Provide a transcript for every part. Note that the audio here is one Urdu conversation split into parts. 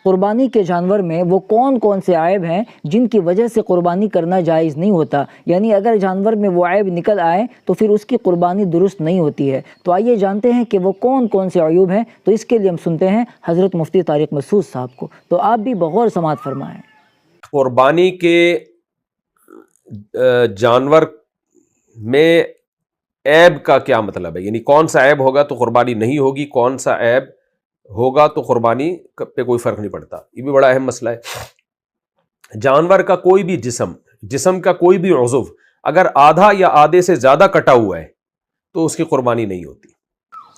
قربانی کے جانور میں وہ کون کون سے عیب ہیں جن کی وجہ سے قربانی کرنا جائز نہیں ہوتا، یعنی اگر جانور میں وہ عیب نکل آئے تو پھر اس کی قربانی درست نہیں ہوتی ہے۔ تو آئیے جانتے ہیں کہ وہ کون کون سے عیوب ہیں۔ تو اس کے لیے ہم سنتے ہیں حضرت مفتی طارق مسعود صاحب کو، تو آپ بھی بغور سماعت فرمائیں۔ قربانی کے جانور میں عیب کا کیا مطلب ہے؟ یعنی کون سا عیب ہوگا تو قربانی نہیں ہوگی، کون سا عیب ہوگا تو قربانی پہ کوئی فرق نہیں پڑتا، یہ بھی بڑا اہم مسئلہ ہے۔ جانور کا کوئی بھی جسم کا کوئی بھی عضو اگر آدھا یا آدھے سے زیادہ کٹا ہوا ہے تو اس کی قربانی نہیں ہوتی۔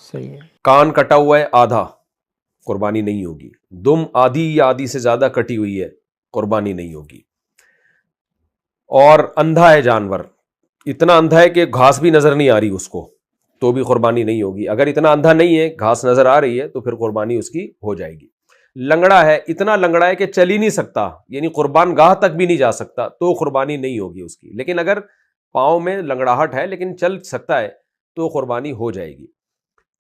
صحیح ہے۔ کان کٹا ہوا ہے آدھا، قربانی نہیں ہوگی۔ دم آدھی یا آدھی سے زیادہ کٹی ہوئی ہے، قربانی نہیں ہوگی۔ اور اندھا ہے جانور، اتنا اندھا ہے کہ گھاس بھی نظر نہیں آ رہی اس کو، تو بھی قربانی نہیں ہوگی۔ اگر اتنا اندھا نہیں ہے، گھاس نظر آ رہی ہے، تو پھر قربانی اس کی ہو جائے گی۔ لنگڑا ہے، اتنا لنگڑا ہے کہ چل ہی نہیں سکتا، یعنی قربان گاہ تک بھی نہیں جا سکتا، تو قربانی نہیں ہوگی اس کی۔ لیکن اگر پاؤں میں لنگڑاہٹ ہے لیکن چل سکتا ہے تو قربانی ہو جائے گی۔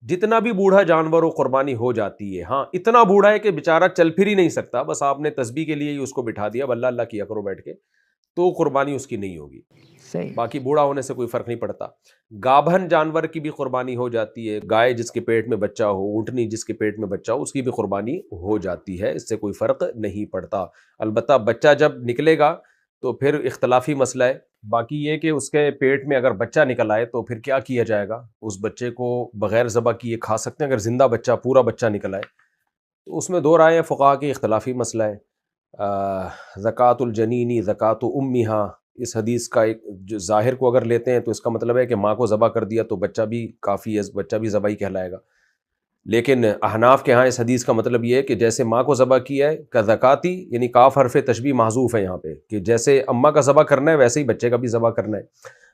جتنا بھی بوڑھا جانور ہو قربانی ہو جاتی ہے۔ ہاں، اتنا بوڑھا ہے کہ بیچارہ چل پھر ہی نہیں سکتا، بس آپ نے تسبیح کے لیے ہی اس کو بٹھا دیا، اللہ اللہ کیا کرو بیٹھ کے، تو قربانی اس کی نہیں ہوگی۔ باقی بوڑھا ہونے سے کوئی فرق نہیں پڑتا۔ گابھن جانور کی بھی قربانی ہو جاتی ہے، گائے جس کے پیٹ میں بچہ ہو، اونٹنی جس کے پیٹ میں بچہ ہو، اس کی بھی قربانی ہو جاتی ہے، اس سے کوئی فرق نہیں پڑتا۔ البتہ بچہ جب نکلے گا تو پھر اختلافی مسئلہ ہے۔ باقی یہ کہ اس کے پیٹ میں اگر بچہ نکل آئے تو پھر کیا کیا جائے گا؟ اس بچے کو بغیر ذبح کیے کھا سکتے ہیں؟ اگر زندہ بچہ، پورا بچہ نکل آئے تو اس میں دو رائے ہیں فقہا کی، اختلافی مسئلہ ہے۔ زکوٰۃ الجنینی زکوٰۃ امہا، اس حدیث کا ایک جو ظاہر کو اگر لیتے ہیں تو اس کا مطلب ہے کہ ماں کو ذبح کر دیا تو بچہ بھی کافی ہے، بچہ بھی ذبح ہی کہلائے گا۔ لیکن احناف کے ہاں اس حدیث کا مطلب یہ ہے کہ جیسے ماں کو ذبح کیا ہے کا زکاتی، یعنی کاف حرف تشبیہ محذوف ہے یہاں پہ، کہ جیسے اماں کا ذبح کرنا ہے ویسے ہی بچے کا بھی ذبح کرنا ہے۔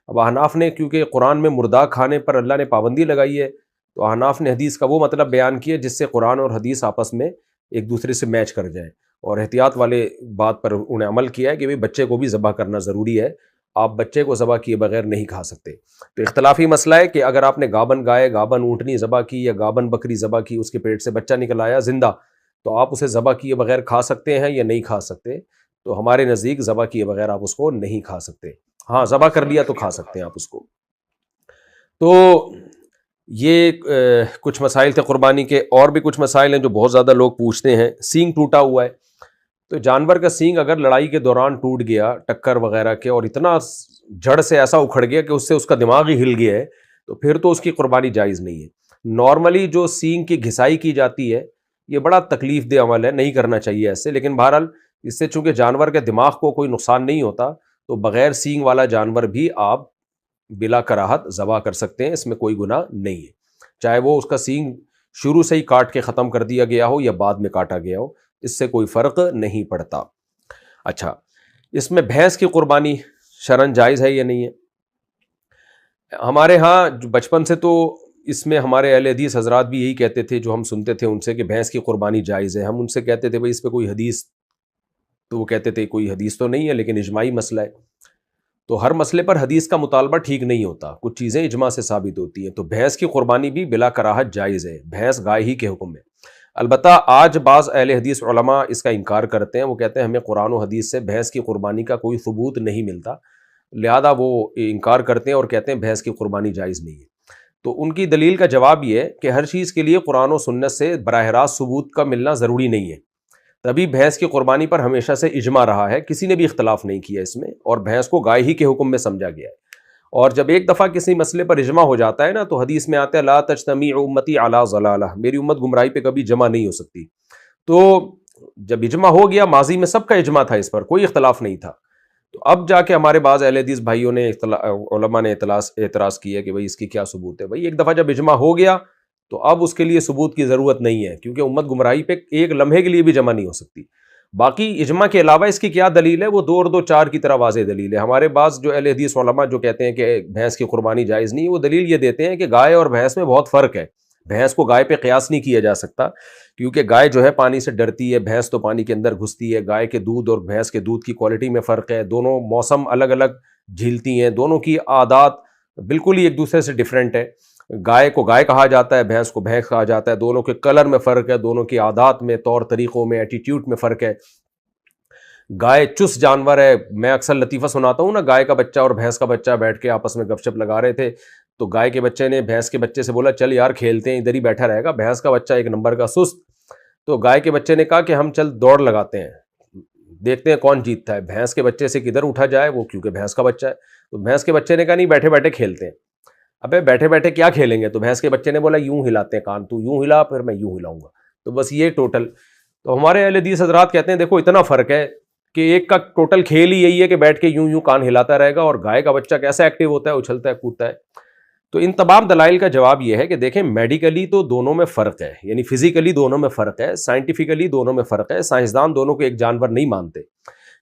اب احناف نے کیونکہ قرآن میں مردہ کھانے پر اللہ نے پابندی لگائی ہے، تو احناف نے حدیث کا وہ مطلب بیان کیا جس سے قرآن اور حدیث آپس میں ایک دوسرے سے میچ کر جائیں، اور احتیاط والے بات پر انہیں عمل کیا ہے کہ بچے کو بھی ذبح کرنا ضروری ہے، آپ بچے کو ذبح کیے بغیر نہیں کھا سکتے۔ تو اختلافی مسئلہ ہے کہ اگر آپ نے گابن گائے، گابن اونٹنی ذبح کی یا گابن بکری ذبح کی، اس کے پیٹ سے بچہ نکل آیا زندہ، تو آپ اسے ذبح کیے بغیر کھا سکتے ہیں یا نہیں کھا سکتے؟ تو ہمارے نزدیک ذبح کیے بغیر آپ اس کو نہیں کھا سکتے۔ ہاں، ذبح کر لیا تو کھا سکتے ہیں آپ اس کو۔ تو یہ کچھ مسائل تھے قربانی کے۔ اور بھی کچھ مسائل ہیں جو بہت زیادہ لوگ پوچھتے ہیں۔ سینگ ٹوٹا ہوا ہے، تو جانور کا سینگ اگر لڑائی کے دوران ٹوٹ گیا ٹکر وغیرہ کے، اور اتنا جڑ سے ایسا اکھڑ گیا کہ اس سے اس کا دماغ ہی ہل گیا ہے، تو پھر تو اس کی قربانی جائز نہیں ہے۔ نارملی جو سینگ کی گھسائی کی جاتی ہے یہ بڑا تکلیف دہ عمل ہے، نہیں کرنا چاہیے ایسے، لیکن بہرحال اس سے چونکہ جانور کے دماغ کو کوئی نقصان نہیں ہوتا، تو بغیر سینگ والا جانور بھی آپ بلا کراہت ذبح کر سکتے ہیں، اس میں کوئی گناہ نہیں ہے، چاہے وہ اس کا سینگ شروع سے ہی کاٹ کے ختم کر دیا گیا ہو یا بعد میں کاٹا گیا ہو، اس سے کوئی فرق نہیں پڑتا۔ اچھا، اس میں بھینس کی قربانی شرعاً جائز ہے یا نہیں ہے؟ ہمارے ہاں بچپن سے تو اس میں ہمارے اہل حدیث حضرات بھی یہی کہتے تھے، جو ہم سنتے تھے ان سے، کہ بھینس کی قربانی جائز ہے۔ ہم ان سے کہتے تھے بھئی اس پہ کوئی حدیث، تو وہ کہتے تھے کوئی حدیث تو نہیں ہے، لیکن اجماعی مسئلہ ہے۔ تو ہر مسئلے پر حدیث کا مطالبہ ٹھیک نہیں ہوتا، کچھ چیزیں اجماع سے ثابت ہوتی ہیں۔ تو بھینس کی قربانی بھی بلا کراہت جائز ہے، بھینس گائے ہی کے حکم میں۔ البتہ آج بعض اہل حدیث علماء اس کا انکار کرتے ہیں، وہ کہتے ہیں ہمیں قرآن و حدیث سے بھینس کی قربانی کا کوئی ثبوت نہیں ملتا، لہذا وہ انکار کرتے ہیں اور کہتے ہیں بھینس کی قربانی جائز نہیں ہے۔ تو ان کی دلیل کا جواب یہ ہے کہ ہر چیز کے لیے قرآن و سنت سے براہ راست ثبوت کا ملنا ضروری نہیں ہے، تبھی بھینس کی قربانی پر ہمیشہ سے اجماع رہا ہے، کسی نے بھی اختلاف نہیں کیا اس میں، اور بھینس کو گائے ہی کے حکم میں سمجھا گیا ہے۔ اور جب ایک دفعہ کسی مسئلے پر اجماع ہو جاتا ہے نا، تو حدیث میں آتا ہے لا تجتمع امتی علی ضلالہ، میری امت گمراہی پہ کبھی جمع نہیں ہو سکتی۔ تو جب اجماع ہو گیا، ماضی میں سب کا اجماع تھا، اس پر کوئی اختلاف نہیں تھا، تو اب جا کے ہمارے بعض اہل حدیث بھائیوں نے علماء نے اعتراض کیا کہ بھئی اس کی کیا ثبوت ہے؟ بھئی ایک دفعہ جب اجماع ہو گیا تو اب اس کے لیے ثبوت کی ضرورت نہیں ہے، کیونکہ امت گمراہی پہ ایک لمحے کے لیے بھی جمع نہیں ہو سکتی۔ باقی اجماع کے علاوہ اس کی کیا دلیل ہے؟ وہ 2 اور 2 4 کی طرح واضح دلیل ہے۔ ہمارے بعض جو اہل حدیث علماء جو کہتے ہیں کہ بھینس کی قربانی جائز نہیں ہے، وہ دلیل یہ دیتے ہیں کہ گائے اور بھینس میں بہت فرق ہے، بھینس کو گائے پہ قیاس نہیں کیا جا سکتا، کیونکہ گائے جو ہے پانی سے ڈرتی ہے، بھینس تو پانی کے اندر گھستی ہے۔ گائے کے دودھ اور بھینس کے دودھ کی کوالٹی میں فرق ہے، دونوں موسم الگ الگ جھیلتی ہیں، دونوں کی عادات بالکل ہی ایک دوسرے سے ڈیفرنٹ ہے۔ گائے کو گائے کہا جاتا ہے، بھینس کو بھینس کہا جاتا ہے، دونوں کے کلر میں فرق ہے، دونوں کی عادات میں، طور طریقوں میں، ایٹیٹیوڈ میں فرق ہے۔ گائے چست جانور ہے، میں اکثر لطیفہ سناتا ہوں نا، گائے کا بچہ اور بھینس کا بچہ بیٹھ کے آپس میں گپ شپ لگا رہے تھے، تو گائے کے بچے نے بھینس کے بچے سے بولا چل یار کھیلتے ہیں، ادھر ہی بیٹھا رہے گا، بھینس کا بچہ ایک نمبر کا سست، تو گائے کے بچے نے کہا کہ ہم چل دوڑ لگاتے ہیں، دیکھتے ہیں کون جیتتا ہے، بھینس کے بچے سے کدھر اٹھا جائے وہ، کیونکہ بھینس کا بچہ ہے۔ تو بھینس کے بچے نے کہا نہیں بیٹھے بیٹھے کھیلتے ہیں۔ ابے بیٹھے بیٹھے کیا کھیلیں گے؟ تو بھینس کے بچے نے بولا یوں ہلاتے ہیں کان، تو یوں ہلا پھر میں یوں ہلاؤں گا، تو بس یہ ٹوٹل۔ تو ہمارے اہل حدیث حضرات کہتے ہیں دیکھو اتنا فرق ہے کہ ایک کا ٹوٹل کھیل ہی یہی ہے کہ بیٹھ کے یوں یوں کان ہلاتا رہے گا، اور گائے کا بچہ کیسا ایکٹیو ہوتا ہے، اچھلتا ہے کودتا ہے۔ تو ان تمام دلائل کا جواب یہ ہے کہ دیکھیں میڈیکلی تو دونوں میں فرق ہے، یعنی فزیکلی دونوں میں فرق ہے، سائنٹیفکلی دونوں میں فرق ہے، سائنسدان دونوں کو ایک جانور نہیں مانتے،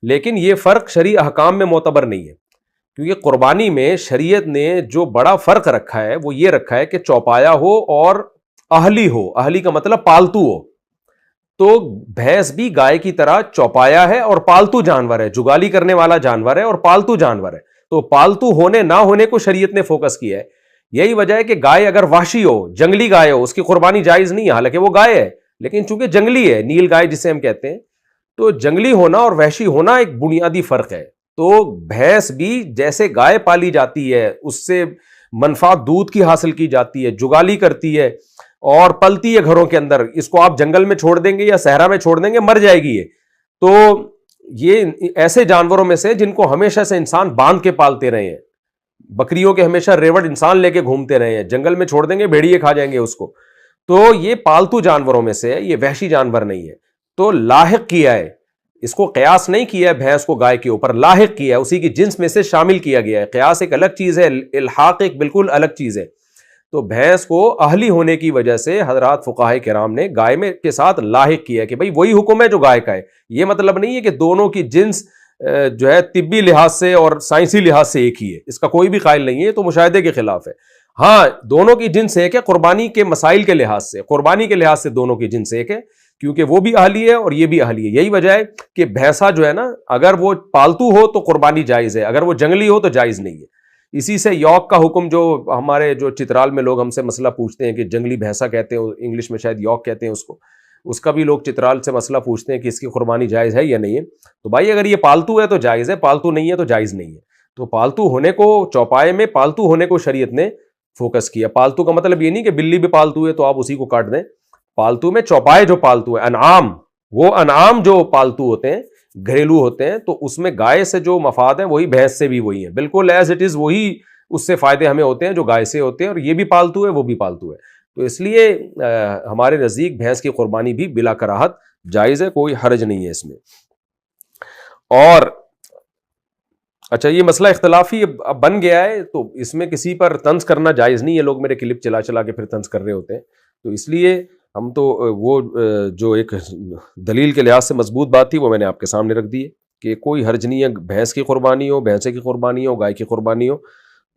لیکن یہ فرق شرعی احکام میں معتبر نہیں ہے، کیونکہ قربانی میں شریعت نے جو بڑا فرق رکھا ہے وہ یہ رکھا ہے کہ چوپایا ہو اور اہلی ہو، اہلی کا مطلب پالتو ہو۔ تو بھینس بھی گائے کی طرح چوپایا ہے اور پالتو جانور ہے، جگالی کرنے والا جانور ہے اور پالتو جانور ہے، تو پالتو ہونے نہ ہونے کو شریعت نے فوکس کیا ہے۔ یہی وجہ ہے کہ گائے اگر وحشی ہو، جنگلی گائے ہو، اس کی قربانی جائز نہیں ہے، حالانکہ وہ گائے ہے لیکن چونکہ جنگلی ہے، نیل گائے جسے ہم کہتے ہیں، تو جنگلی ہونا اور وحشی ہونا ایک بنیادی فرق ہے۔ تو بھینس بھی جیسے گائے پالی جاتی ہے، اس سے منفعت دودھ کی حاصل کی جاتی ہے، جگالی کرتی ہے اور پلتی ہے گھروں کے اندر، اس کو آپ جنگل میں چھوڑ دیں گے یا صحرا میں چھوڑ دیں گے مر جائے گی یہ۔ تو یہ ایسے جانوروں میں سے جن کو ہمیشہ سے انسان باندھ کے پالتے رہے ہیں، بکریوں کے ہمیشہ ریوڑ انسان لے کے گھومتے رہے ہیں، جنگل میں چھوڑ دیں گے بھیڑیے کھا جائیں گے اس کو، تو یہ پالتو جانوروں میں سے ہے، یہ وحشی جانور نہیں ہے۔ تو لاحق کیا ہے، اس کو قیاس نہیں کیا ہے بھینس کو گائے کے اوپر، لاحق کیا ہے، اسی کی جنس میں سے شامل کیا گیا ہے۔ قیاس ایک الگ چیز ہے، الحاق ایک بالکل الگ چیز ہے۔ تو بھینس کو اہلی ہونے کی وجہ سے حضرات فقہائے کرام نے گائے میں کے ساتھ لاحق کیا ہے کہ بھئی وہی حکم ہے جو گائے کا ہے۔ یہ مطلب نہیں ہے کہ دونوں کی جنس جو ہے طبی لحاظ سے اور سائنسی لحاظ سے ایک ہی ہے، اس کا کوئی بھی قائل نہیں ہے، تو مشاہدے کے خلاف ہے۔ ہاں دونوں کی جنس ایک ہے قربانی کے مسائل کے لحاظ سے، قربانی کے لحاظ سے دونوں کی جنس ایک ہے، کیونکہ وہ بھی اہلی ہے اور یہ بھی اہلی ہے۔ یہی وجہ ہے کہ بھینسا جو ہے نا، اگر وہ پالتو ہو تو قربانی جائز ہے، اگر وہ جنگلی ہو تو جائز نہیں ہے۔ اسی سے یوک کا حکم، جو ہمارے جو چترال میں لوگ ہم سے مسئلہ پوچھتے ہیں کہ جنگلی بھینسا کہتے ہیں، انگلش میں شاید یوک کہتے ہیں اس کو، اس کا بھی لوگ چترال سے مسئلہ پوچھتے ہیں کہ اس کی قربانی جائز ہے یا نہیں ہے۔ تو بھائی اگر یہ پالتو ہے تو جائز ہے، پالتو نہیں ہے تو جائز نہیں ہے۔ تو پالتو ہونے کو، چوپائے میں پالتو ہونے کو شریعت نے فوکس کیا۔ پالتو کا مطلب یہ نہیں کہ بلی بھی پالتو ہے تو آپ اسی کو کاٹ دیں، پالتو میں چوپائے جو پالتو ہے، انعام، وہ انعام جو پالتو ہوتے ہیں، گھریلو ہوتے ہیں، تو اس میں گائے سے جو مفاد ہیں وہی بھینس سے بھی وہی ہیں، بالکل ایز اٹ از وہی اس سے فائدے ہمیں ہوتے ہیں جو گائے سے ہوتے ہیں، اور یہ بھی پالتو ہے وہ بھی پالتو ہے۔ تو اس لیے ہمارے نزدیک بھینس کی قربانی بھی بلا کراہت جائز ہے، کوئی حرج نہیں ہے اس میں۔ اور اچھا یہ مسئلہ اختلافی اب بن گیا ہے، تو اس میں کسی پر طنز کرنا جائز نہیں ہے، لوگ میرے کلپ چلا چلا کے پھر طنز کر رہے ہوتے ہیں، تو اس لیے ہم تو وہ جو ایک دلیل کے لحاظ سے مضبوط بات تھی وہ میں نے آپ کے سامنے رکھ دی ہے کہ کوئی حرج نہیں ہے، بھینس کی قربانی ہو، بھینسے کی قربانی ہو، گائے کی قربانی ہو،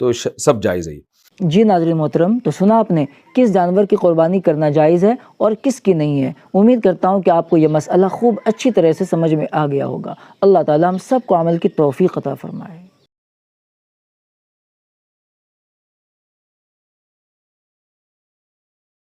تو سب جائز ہے۔ جی ناظرین محترم، تو سنا آپ نے کس جانور کی قربانی کرنا جائز ہے اور کس کی نہیں ہے۔ امید کرتا ہوں کہ آپ کو یہ مسئلہ خوب اچھی طرح سے سمجھ میں آ گیا ہوگا۔ اللہ تعالیٰ ہم سب کو عمل کی توفیق عطا فرمائے۔